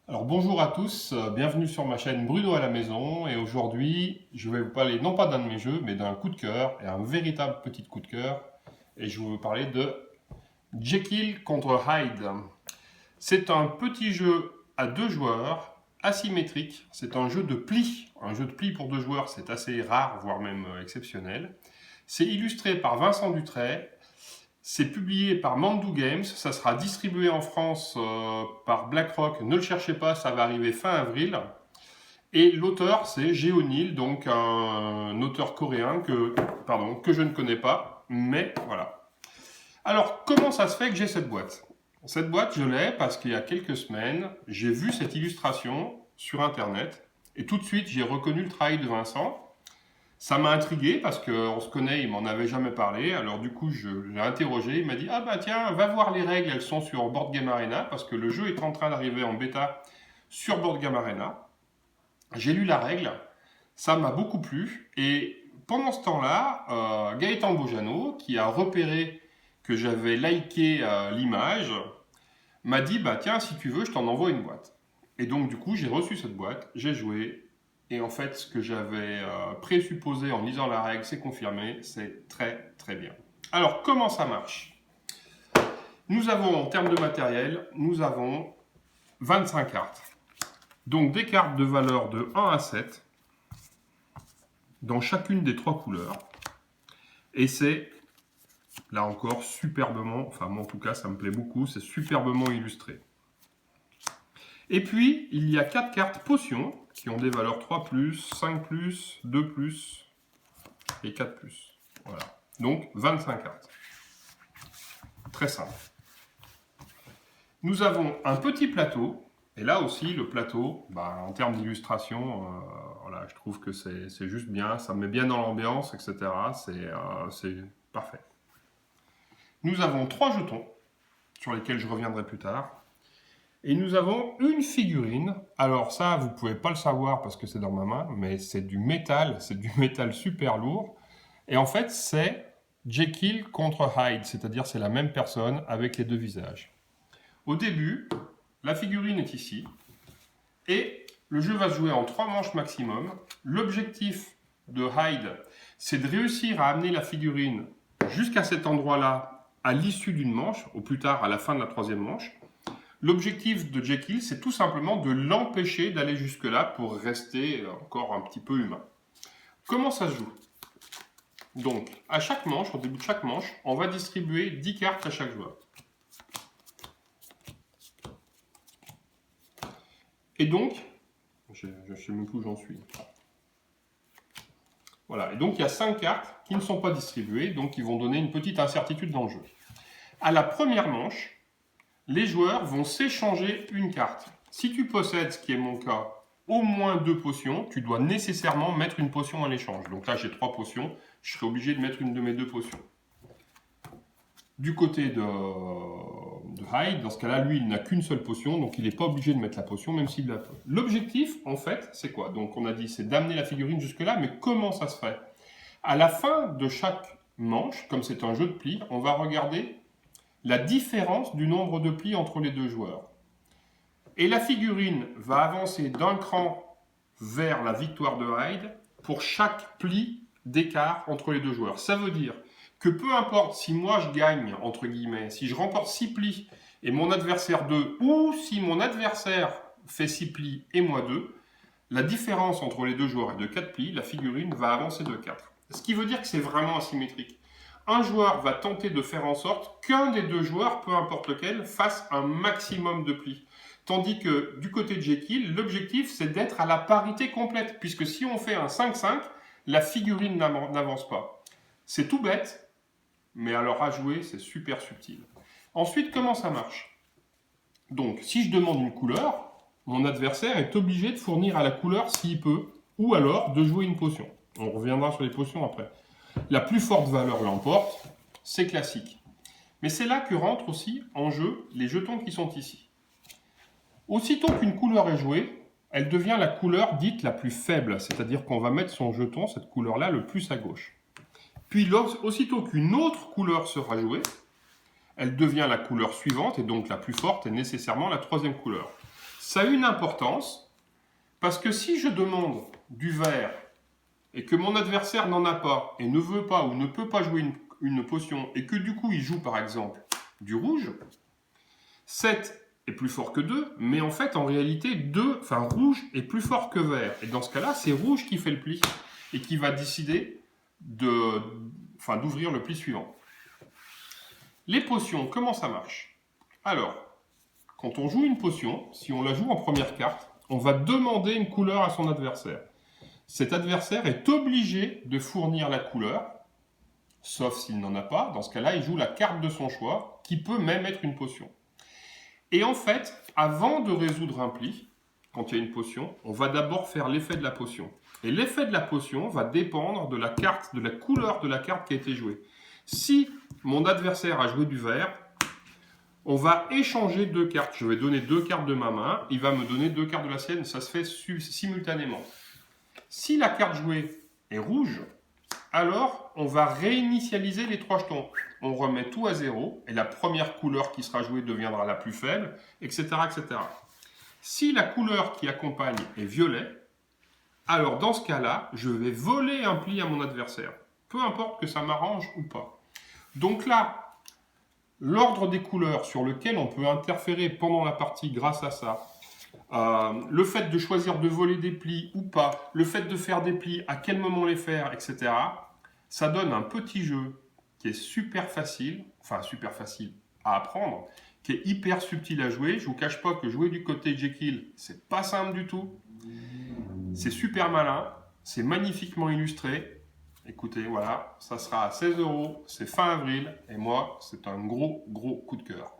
Alors bonjour à tous, bienvenue sur ma chaîne Bruno à la maison et aujourd'hui je vais vous parler non pas d'un de mes jeux mais d'un coup de cœur et un véritable petit coup de cœur et je vais vous parler de Jekyll contre Hyde. C'est un petit jeu à deux joueurs, asymétrique, c'est un jeu de pli. Un jeu de pli pour deux joueurs c'est assez rare voire même exceptionnel. C'est illustré par Vincent Dutray. C'est publié par Mandou Games, ça sera distribué en France par BlackRock, ne le cherchez pas, ça va arriver fin avril. Et l'auteur, c'est Jeonil, donc un auteur coréen que je ne connais pas, mais voilà. Alors, comment ça se fait que j'ai cette boîte? Cette boîte, je l'ai parce qu'il y a quelques semaines, j'ai vu cette illustration sur Internet, et tout de suite, j'ai reconnu le travail de Vincent. Ça m'a intrigué parce qu'on se connaît, il m'en avait jamais parlé. Alors du coup, je l'ai interrogé. Il m'a dit: ah bah tiens, va voir les règles, elles sont sur Board Game Arena parce que le jeu est en train d'arriver en bêta sur Board Game Arena. J'ai lu la règle, ça m'a beaucoup plu. Et pendant ce temps-là, Gaëtan Bojano, qui a repéré que j'avais liké l'image, m'a dit: bah tiens, si tu veux, je t'en envoie une boîte. Et donc du coup, j'ai reçu cette boîte, j'ai joué. Et en fait, ce que j'avais présupposé en lisant la règle, c'est confirmé, c'est très très bien. Alors, comment ça marche? Nous avons, en termes de matériel, nous avons 25 cartes. Donc des cartes de valeur de 1 à 7, dans chacune des trois couleurs. Et c'est, là encore, superbement, enfin moi en tout cas, ça me plaît beaucoup, c'est superbement illustré. Et puis, il y a 4 cartes potions, qui ont des valeurs 3+, 5+, 2+, et 4+. Voilà. Donc 25 cartes. Très simple. Nous avons un petit plateau, et là aussi le plateau, en termes d'illustration, voilà, je trouve que c'est juste bien, ça me met bien dans l'ambiance, etc. C'est parfait. Nous avons 3 jetons, sur lesquels je reviendrai plus tard. Et nous avons une figurine. Alors ça, vous ne pouvez pas le savoir parce que c'est dans ma main, mais c'est du métal super lourd. Et en fait, c'est Jekyll contre Hyde, c'est-à-dire c'est la même personne avec les deux visages. Au début, la figurine est ici, et le jeu va se jouer en 3 manches maximum. L'objectif de Hyde, c'est de réussir à amener la figurine jusqu'à cet endroit-là à l'issue d'une manche, ou plus tard à la fin de la 3e manche. L'objectif de Jekyll, c'est tout simplement de l'empêcher d'aller jusque-là pour rester encore un petit peu humain. Comment ça se joue? Donc, à chaque manche, au début de chaque manche, on va distribuer 10 cartes à chaque joueur. Et donc, je ne sais même plus où j'en suis. Voilà, et donc il y a 5 cartes qui ne sont pas distribuées, donc qui vont donner une petite incertitude dans le jeu. À la première manche, les joueurs vont s'échanger une carte. Si tu possèdes, ce qui est mon cas, au moins 2 potions, tu dois nécessairement mettre une potion en échange. Donc là, j'ai 3 potions, je serai obligé de mettre une de mes 2 potions. Du côté de Hyde, dans ce cas-là, lui, il n'a qu'une seule potion, donc il n'est pas obligé de mettre la potion, même s'il la peut. L'objectif, en fait, c'est quoi? Donc on a dit, c'est d'amener la figurine jusque-là, mais comment ça se fait? À la fin de chaque manche, comme c'est un jeu de plis, on va regarder la différence du nombre de plis entre les deux joueurs. Et la figurine va avancer d'un cran vers la victoire de Hyde pour chaque pli d'écart entre les deux joueurs. Ça veut dire que peu importe si moi je gagne, entre guillemets, si je remporte 6 plis et mon adversaire 2, ou si mon adversaire fait 6 plis et moi 2, la différence entre les deux joueurs est de 4 plis, la figurine va avancer de 4. Ce qui veut dire que c'est vraiment asymétrique. Un joueur va tenter de faire en sorte qu'un des deux joueurs, peu importe lequel, fasse un maximum de plis. Tandis que du côté de Jekyll, l'objectif c'est d'être à la parité complète, puisque si on fait un 5-5, la figurine n'avance pas. C'est tout bête, mais alors à jouer, c'est super subtil. Ensuite, comment ça marche? Donc, si je demande une couleur, mon adversaire est obligé de fournir à la couleur s'il peut, ou alors de jouer une potion. On reviendra sur les potions après. La plus forte valeur l'emporte, c'est classique. Mais c'est là que rentrent aussi en jeu les jetons qui sont ici. Aussitôt qu'une couleur est jouée, elle devient la couleur dite la plus faible, c'est-à-dire qu'on va mettre son jeton, cette couleur-là, le plus à gauche. Puis aussitôt qu'une autre couleur sera jouée, elle devient la couleur suivante, et donc la plus forte est nécessairement la 3e couleur. Ça a une importance, parce que si je demande du vert et que mon adversaire n'en a pas et ne veut pas ou ne peut pas jouer une potion et que du coup il joue par exemple du rouge, 7 est plus fort que 2, mais en fait en réalité rouge est plus fort que vert. Et dans ce cas-là, c'est rouge qui fait le pli et qui va décider d'ouvrir le pli suivant. Les potions, comment ça marche? Alors, quand on joue une potion, si on la joue en première carte, on va demander une couleur à son adversaire. Cet adversaire est obligé de fournir la couleur, sauf s'il n'en a pas. Dans ce cas-là, il joue la carte de son choix, qui peut même être une potion. Et en fait, avant de résoudre un pli, quand il y a une potion, on va d'abord faire l'effet de la potion. Et l'effet de la potion va dépendre de la couleur de la carte qui a été jouée. Si mon adversaire a joué du vert, on va échanger 2 cartes. Je vais donner 2 cartes de ma main, il va me donner 2 cartes de la sienne, ça se fait simultanément. Si la carte jouée est rouge, alors on va réinitialiser les 3 jetons. On remet tout à 0 et la première couleur qui sera jouée deviendra la plus faible, etc., etc. Si la couleur qui accompagne est violet, alors dans ce cas-là, je vais voler un pli à mon adversaire. Peu importe que ça m'arrange ou pas. Donc là, l'ordre des couleurs sur lequel on peut interférer pendant la partie grâce à ça, le fait de choisir de voler des plis ou pas, le fait de faire des plis, à quel moment les faire, etc., ça donne un petit jeu qui est super facile à apprendre, qui est hyper subtil à jouer. Je ne vous cache pas que jouer du côté Jekyll, c'est pas simple du tout. C'est super malin, c'est magnifiquement illustré. Écoutez, voilà, ça sera à 16 €, c'est fin avril, et moi, c'est un gros coup de cœur.